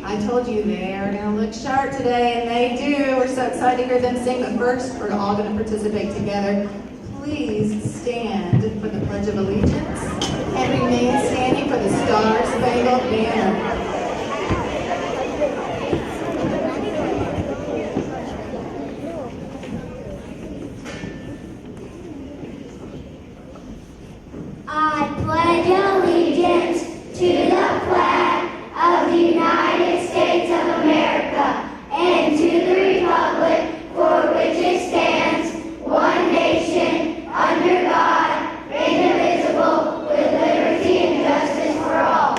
I told you they are going to look sharp today, and they do. We're so excited to hear them sing, but first we're all going to participate together. Please stand for the Pledge of Allegiance and remain standing for the Star-Spangled Banner. I pledge allegiance to the flag of the United States of America and to the republic for which it stands, one nation, under God, indivisible, with liberty and justice for all.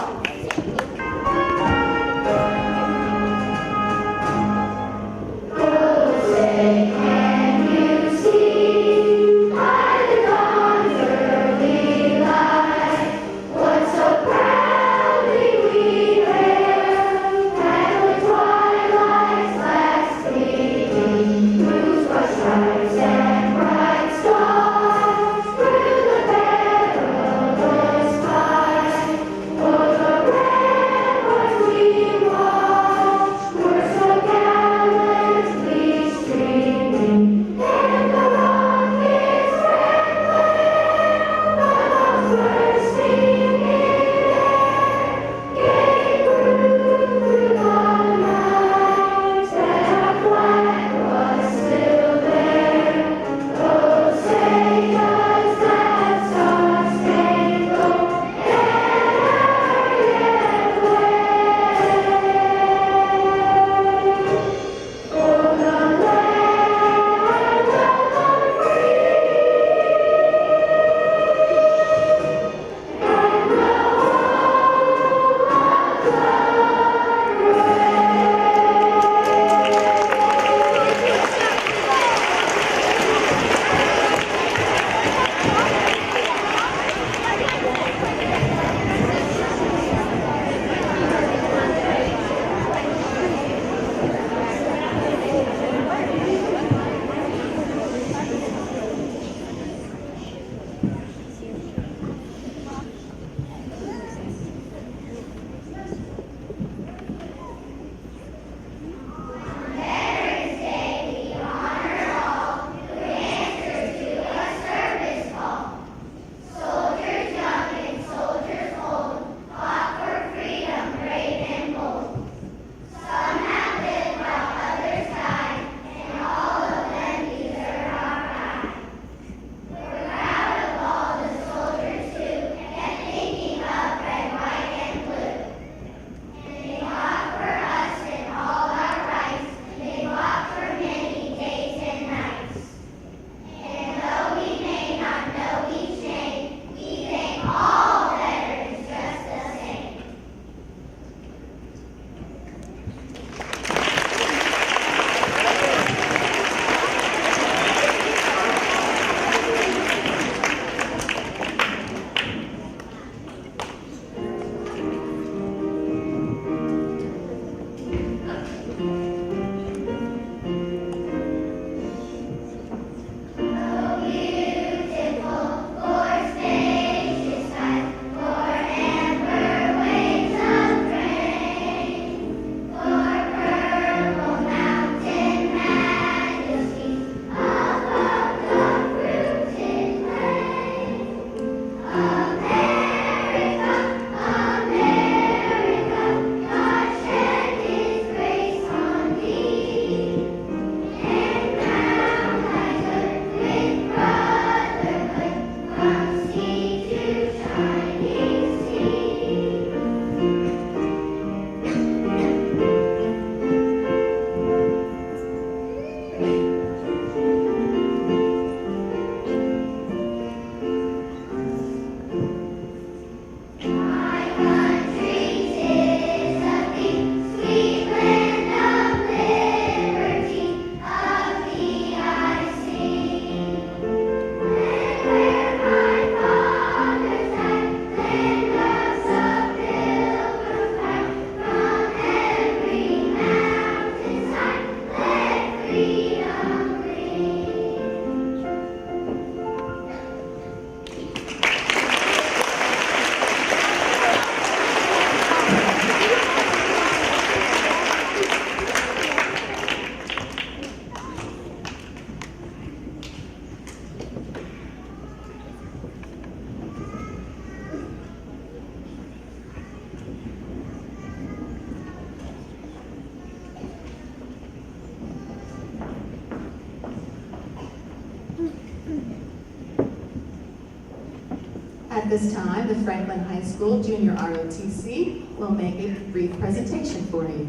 At this time, the Franklin High School Junior ROTC will make a brief presentation for you.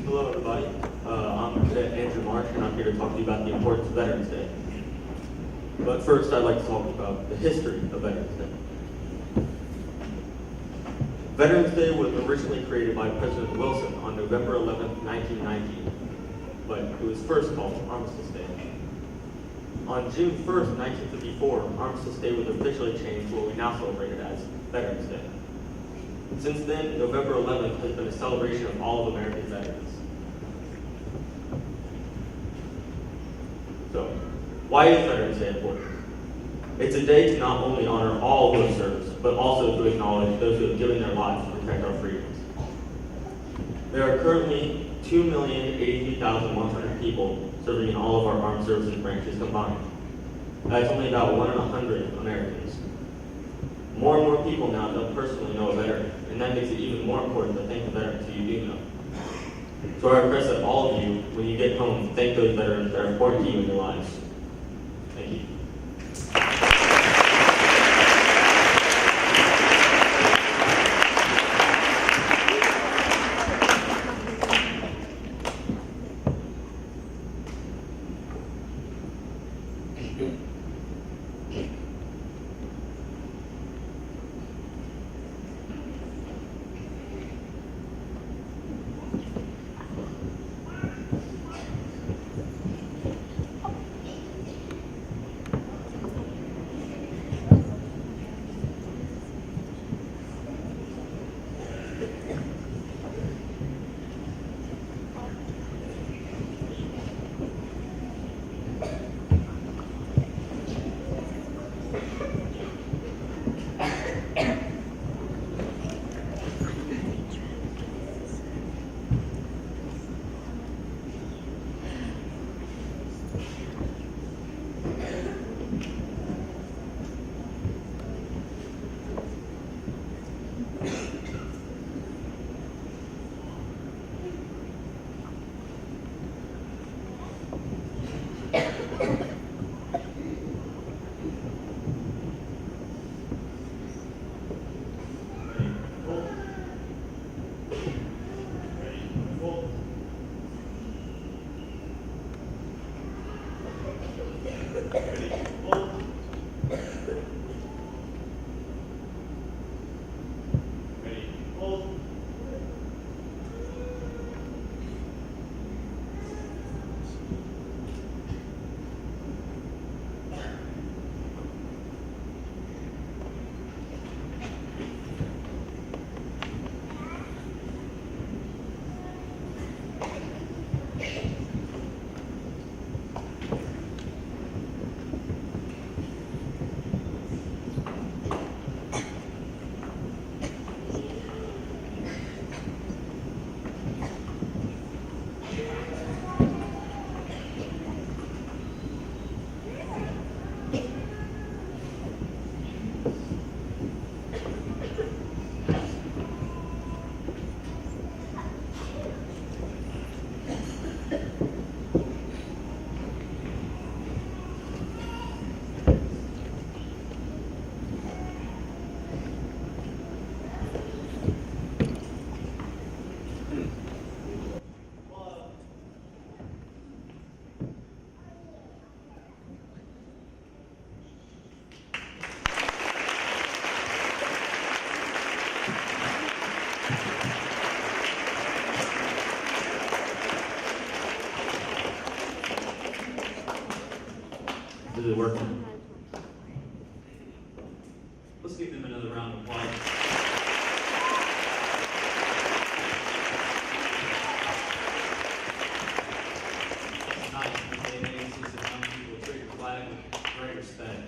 Hello, everybody. I'm Cadet Andrew Marsh, and I'm here to talk to you about the importance of Veterans Day. But first, I'd like to talk about the history of Veterans Day. Veterans Day was originally created by President Wilson on November 11, 1919, but it was first called Armistice Day. On June 1st, 1954, Armistice Day was officially changed to what we now celebrate it as Veterans Day. Since then, November 11th has been a celebration of all of American veterans. So, why is Veterans Day important? It's a day to not only honor all who have served, but also to acknowledge those who have given their lives to protect our freedoms. There are currently 2,083,100 people serving in all of our armed services branches combined. That's only about 1 in 100 Americans. More and more people now don't personally know a veteran, and that makes it even more important to thank the veterans who you do know. So I request that all of you, when you get home, thank those veterans that are important to you in your lives. Thank you. Is it working? Let's give them another round of applause. It's nice to say names and young people treat your flag with great respect.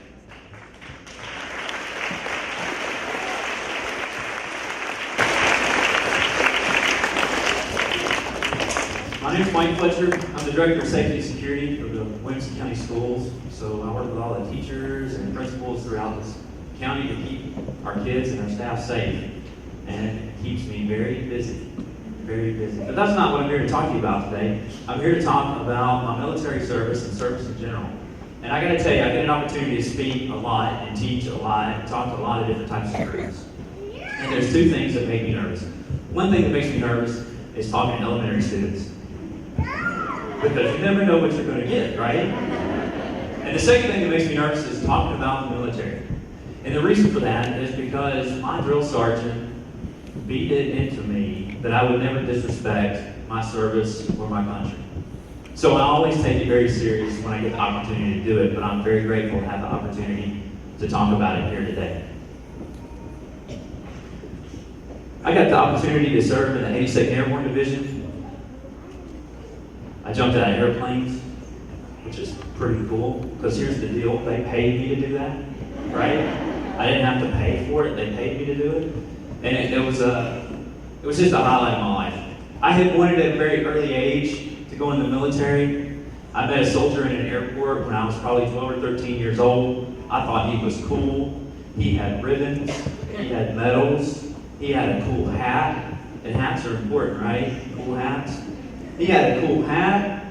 My name is Mike Fletcher. I'm the Director of Safety and Security for the Williamson County Schools. So I work with all the teachers and principals throughout this county to keep our kids and our staff safe. And it keeps me very busy, very busy. But that's not what I'm here to talk to you about today. I'm here to talk about my military service and service in general. And I gotta tell you, I get an opportunity to speak a lot and teach a lot and talk to a lot of different types of groups. And there's two things that make me nervous. One thing that makes me nervous is talking to elementary students. Because you never know what you're gonna get, right? And the second thing that makes me nervous is talking about the military. And the reason for that is because my drill sergeant beat it into me that I would never disrespect my service or my country. So I always take it very serious when I get the opportunity to do it, but I'm very grateful to have the opportunity to talk about it here today. I got the opportunity to serve in the 82nd Airborne Division. I jumped out of airplanes, which is pretty cool, because here's the deal, they paid me to do that, right? I didn't have to pay for it, they paid me to do it. And it was just a highlight of my life. I had wanted at a very early age to go in the military. I met a soldier in an airport when I was probably 12 or 13 years old. I thought he was cool. He had ribbons, he had medals, he had a cool hat, and hats are important, right? Cool hats. He had a cool hat,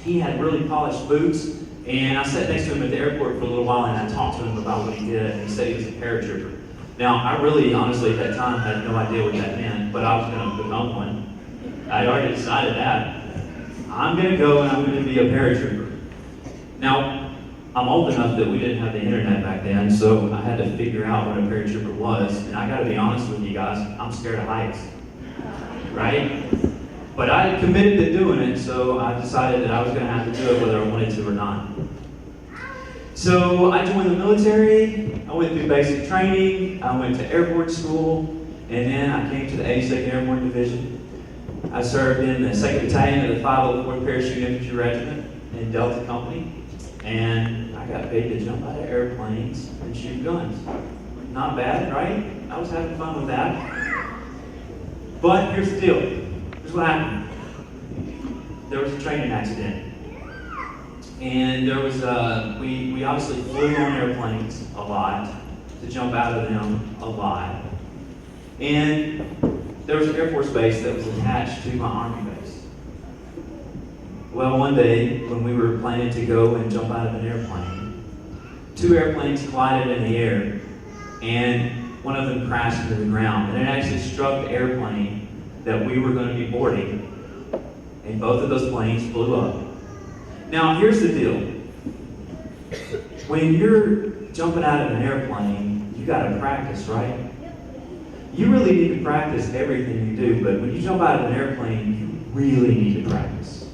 he had really polished boots, and I sat next to him at the airport for a little while and I talked to him about what he did, and he said he was a paratrooper. Now, I really, honestly, at that time had no idea what that meant, but I was going to become one. I'd already decided that. I'm going to go and I'm going to be a paratrooper. Now, I'm old enough that we didn't have the internet back then, so I had to figure out what a paratrooper was. And I got to be honest with you guys, I'm scared of heights, right? But I had committed to doing it, so I decided that I was going to have to do it whether I wanted to or not. So I joined the military, I went through basic training, I went to airborne school, and then I came to the 82nd Airborne Division. I served in the 2nd Battalion of the 504th Parachute Infantry Regiment in Delta Company, and I got paid to jump out of airplanes and shoot guns. Not bad, right? I was having fun with that. But here's the deal. Here's what happened. There was a training accident. And there was, we obviously flew on airplanes a lot, to jump out of them a lot. And there was an Air Force base that was attached to my Army base. Well, one day, when we were planning to go and jump out of an airplane, 2 airplanes collided in the air, and one of them crashed into the ground. And it actually struck the airplane that we were going to be boarding, and both of those planes flew up. Now, here's the deal. When you're jumping out of an airplane, you got to practice, right? You really need to practice everything you do, but when you jump out of an airplane, you really need to practice.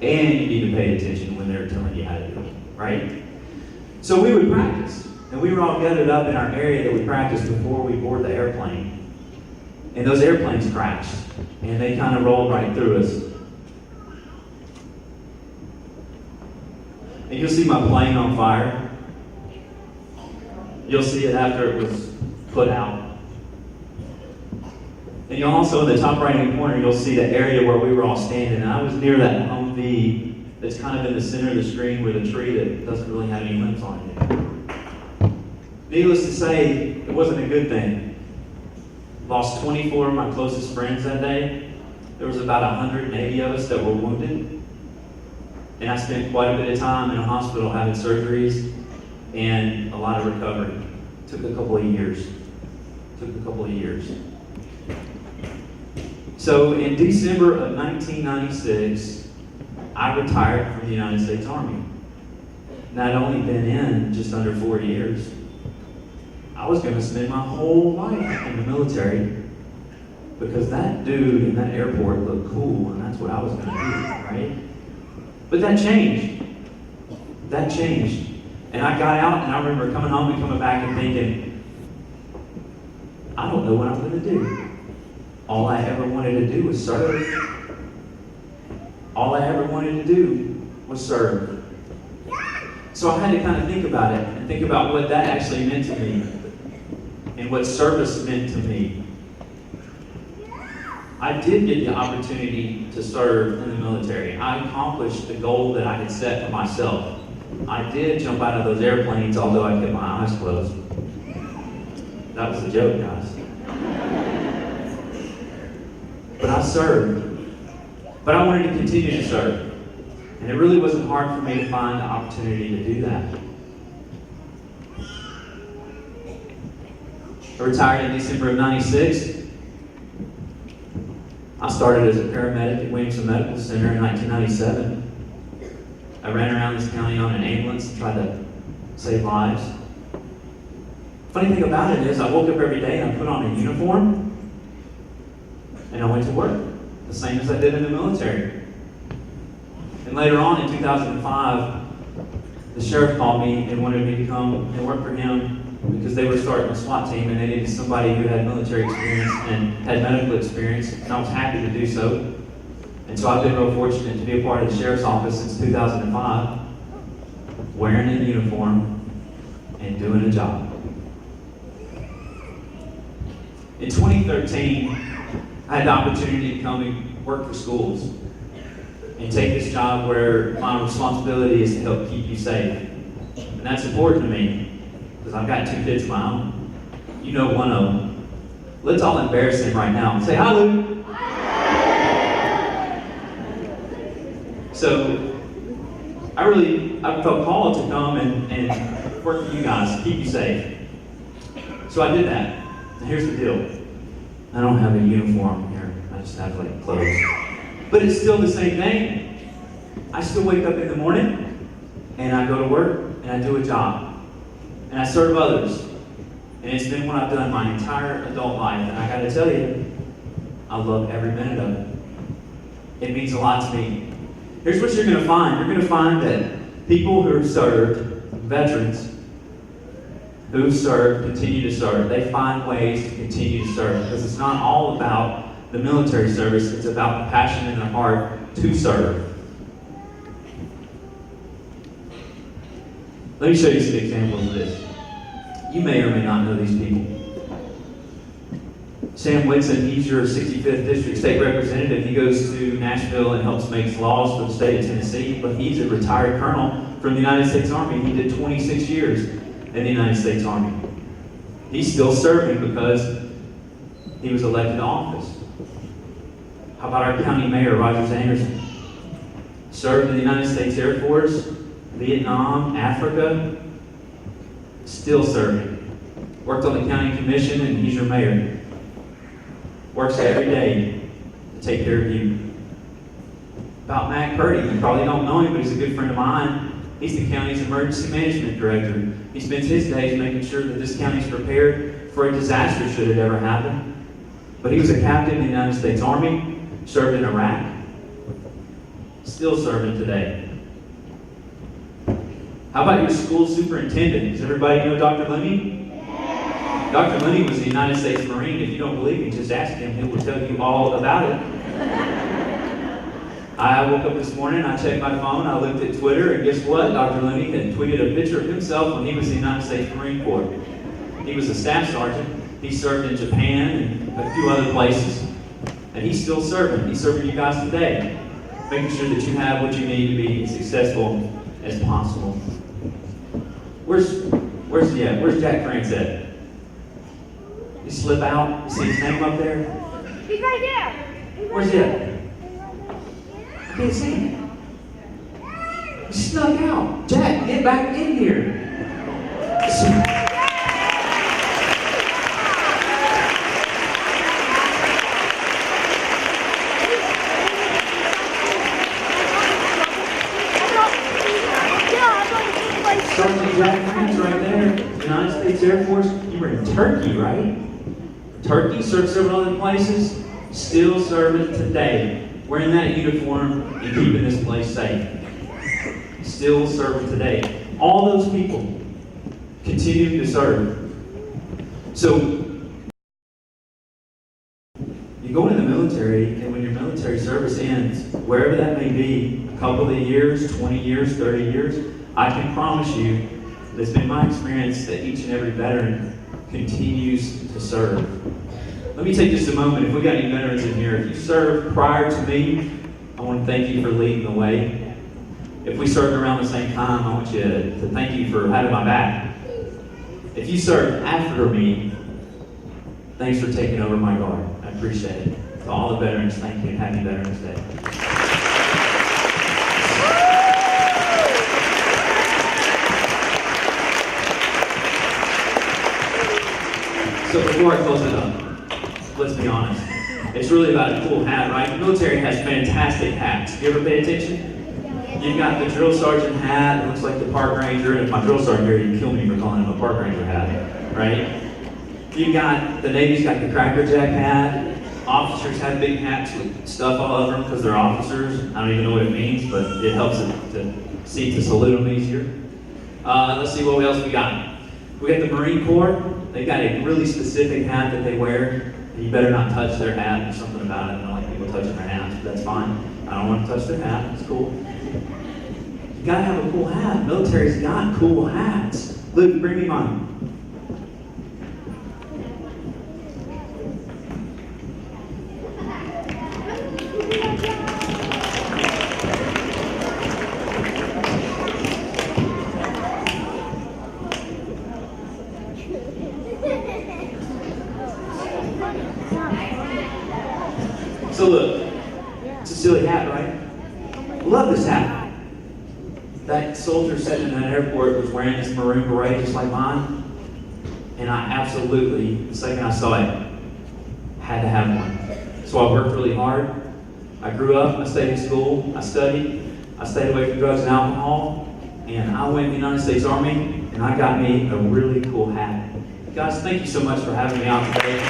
And you need to pay attention when they're telling you how to do it, right? So we would practice, and we were all gathered up in our area that we practiced before we board the airplane. And those airplanes crashed, and they kind of rolled right through us. And you'll see my plane on fire. You'll see it after it was put out. And you'll also, in the top right-hand corner, you'll see the area where we were all standing. And I was near that Humvee that's kind of in the center of the screen with a tree that doesn't really have any limbs on it. Needless to say, it wasn't a good thing. Lost 24 of my closest friends that day. There was about 180 of us that were wounded. And I spent quite a bit of time in a hospital having surgeries and a lot of recovery. Took a couple of years. So in December of 1996, I retired from the United States Army. And I'd only been in just under 4 years. I was going to spend my whole life in the military because that dude in that airport looked cool, and that's what I was going to do, right? But that changed. And I got out, and I remember coming home and coming back and thinking, I don't know what I'm going to do. All I ever wanted to do was serve. All I ever wanted to do was serve. So I had to kind of think about it and think about what that actually meant to me and what service meant to me. I did get the opportunity to serve in the military. I accomplished the goal that I had set for myself. I did jump out of those airplanes, although I kept my eyes closed. That was a joke, guys. But I served. But I wanted to continue to serve. And it really wasn't hard for me to find the opportunity to do that. I retired in December of '96. I started as a paramedic at Williamson Medical Center in 1997. I ran around this county on an ambulance and tried to save lives. Funny thing about it is, I woke up every day and I put on a uniform and I went to work, the same as I did in the military. And later on in 2005, the sheriff called me and wanted me to come and work for him because they were starting a SWAT team and they needed somebody who had military experience and had medical experience, and I was happy to do so. And so I've been real fortunate to be a part of the sheriff's office since 2005, wearing a uniform and doing a job. In 2013, I had the opportunity to come and work for schools and take this job where my responsibility is to help keep you safe. And that's important to me because I've got 2 kids of my own. You know one of them. Let's all embarrass him right now. Say hi, Luke. So I felt called to come and work for you guys, keep you safe. So I did that. And here's the deal. I don't have a uniform here. I just have like clothes. But it's still the same thing. I still wake up in the morning and I go to work and I do a job. And I serve others. And it's been what I've done my entire adult life. And I gotta tell you, I love every minute of it. It means a lot to me. Here's what you're gonna find. You're gonna find that people who have served, veterans, who've served, continue to serve. They find ways to continue to serve because it's not all about the military service, it's about the passion in their heart to serve. Let me show you some examples of this. You may or may not know these people. Sam Whitson, he's your 65th District State Representative. He goes to Nashville and helps make laws for the state of Tennessee, but he's a retired colonel from the United States Army. He did 26 years in the United States Army. He's still serving because he was elected to office. How about our county mayor, Rogers Anderson? Served in the United States Air Force, Vietnam, Africa, still serving. Worked on the county commission and he's your mayor. Works every day to take care of you. About Matt Purdy, you probably don't know him, but he's a good friend of mine. He's the county's emergency management director. He spends his days making sure that this county is prepared for a disaster should it ever happen. But he was a captain in the United States Army, served in Iraq, still serving today. How about your school superintendent? Does everybody know Dr. Lemmy? Yeah. Dr. Lemmy was a United States Marine. If you don't believe me, just ask him. He will tell you all about it. I woke up this morning, I checked my phone, I looked at Twitter, and guess what? Dr. Lemmy had tweeted a picture of himself when he was in the United States Marine Corps. He was a staff sergeant. He served in Japan and a few other places. And he's still serving. He's serving you guys today, making sure that you have what you need to be as successful as possible. Where's Jack France at? You slip out? You see his name up there? He's right there. Where's he at? I can't see him. He snuck out. Jack, get back in here. Sergeant Jack France right there, United States Air Force. You were in Turkey, right? Turkey, served several other places, still serving today. Wearing that uniform and keeping this place safe. Still serving today. All those people continue to serve. So, you go into the military, and when your military service ends, wherever that may be, a couple of years, 20 years, 30 years, I can promise you, it's been my experience that each and every veteran continues to serve. Let me take just a moment. If we got any veterans in here, if you served prior to me, I want to thank you for leading the way. If we served around the same time, I want you to thank you for having my back. If you served after me, thanks for taking over my guard. I appreciate it. To all the veterans, thank you and happy Veterans Day. So before I close it up, let's be honest. It's really about a cool hat, right? The military has fantastic hats. You ever pay attention? You've got the drill sergeant hat, it looks like the park ranger, and if my drill sergeant here, he'd kill me for calling him a park ranger hat, right? You've got, the Navy's got the Cracker Jack hat. Officers have big hats with stuff all over them because they're officers. I don't even know what it means, but it helps to see to salute them easier. Let's see what else we got. We got the Marine Corps. They got a really specific hat that they wear. You better not touch their hat. There's something about it. I don't like people touching their hats, but that's fine. I don't want to touch their hat. It's cool. You gotta have a cool hat. Military's got cool hats. Luke, bring me mine. So look, it's a silly hat, right? Love this hat. That soldier sitting in that airport was wearing this maroon beret just like mine. And I absolutely, the second I saw it, had to have one. So I worked really hard. I grew up, I stayed in school, I studied, I stayed away from drugs and alcohol, and I went in the United States Army, and I got me a really cool hat. Guys, thank you so much for having me out today.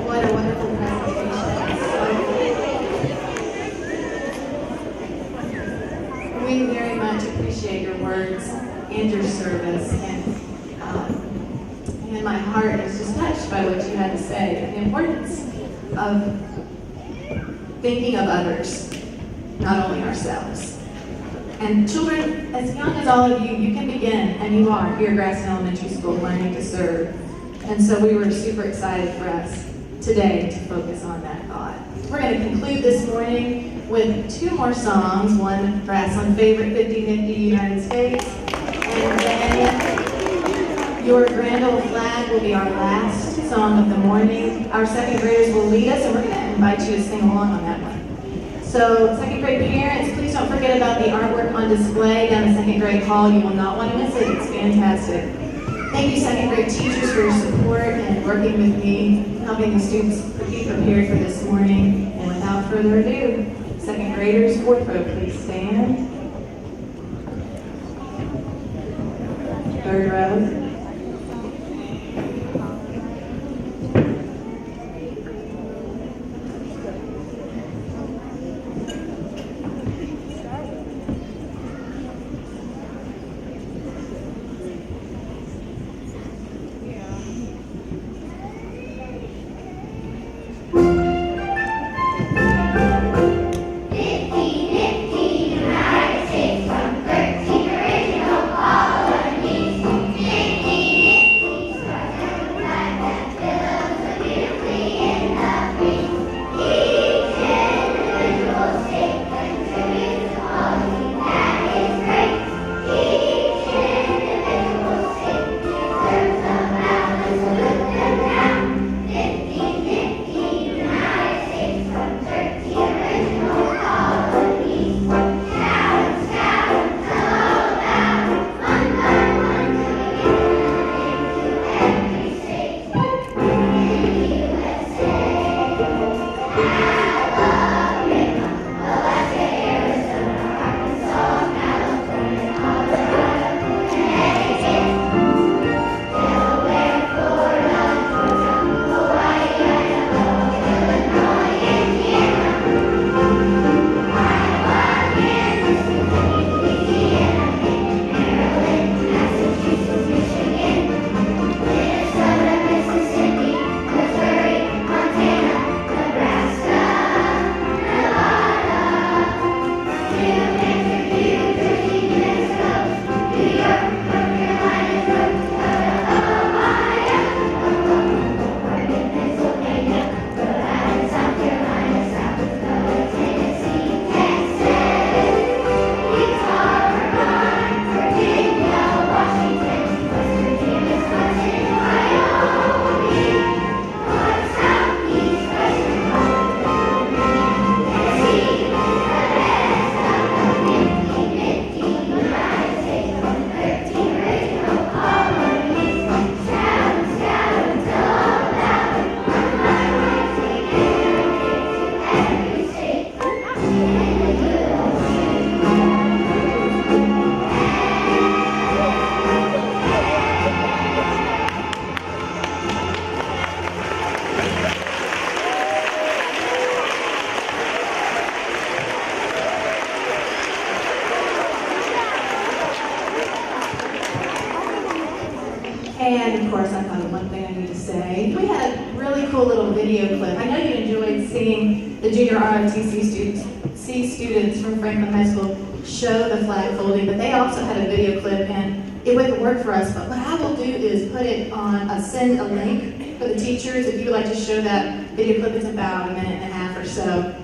What a wonderful presentation. We very much appreciate your words and your service, and my heart is just touched by what you had to say, and the importance of thinking of others, not only ourselves. And children, as young as all of you, you can begin, and you are here at Grassland Elementary School learning to serve. And so we were super excited for us today to focus on that thought. We're going to conclude this morning with two more songs, one Grassland favorite, 50-50 United States, and then Your Grand Old Flag will be our last song of the morning. Our second graders will lead us, and we're going to invite you to sing along on that one. So second grade parents, please don't forget about the artwork on display down the second grade hall. You will not want to miss it. It's fantastic. Thank you, second grade teachers, for your support and working with me, helping the students be prepared for this morning. And without further ado, second graders, fourth row, please stand. Third row. United States from 13 original colonies. video clip. I know you enjoyed seeing the junior ROTC students from Franklin High School show the flag folding, but they also had a video clip, and it wouldn't work for us. But what I will do is put it on, send a link for the teachers. If you would like to show that video clip, it's about a minute and a half or so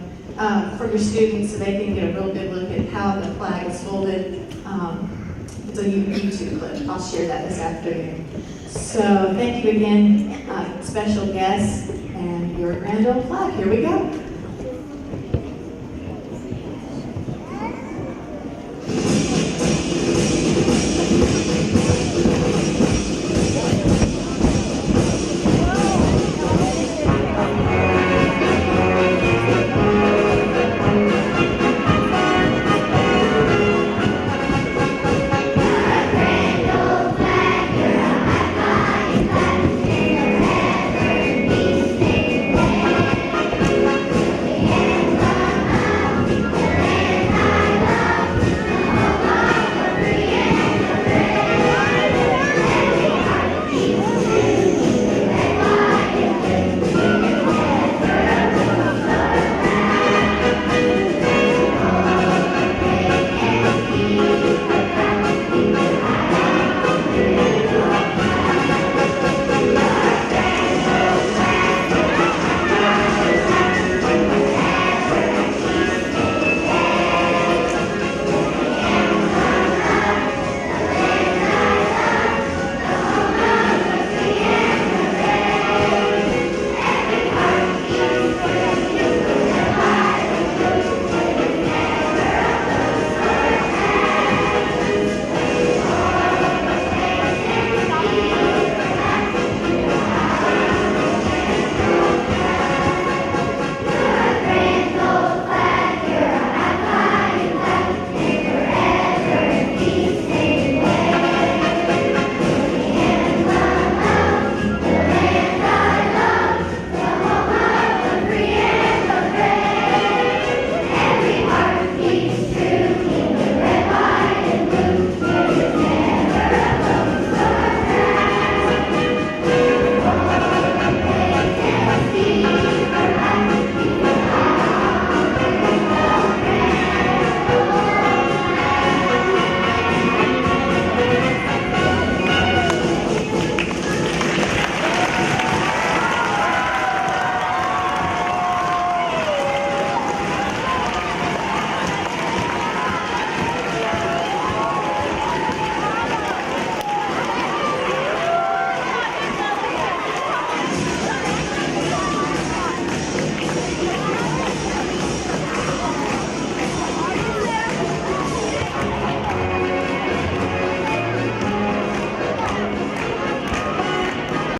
for your students, so they can get a real good look at how the flag is folded. It's a YouTube clip. I'll share that this afternoon. So thank you again, special guests, and your grand old flag. Here we go.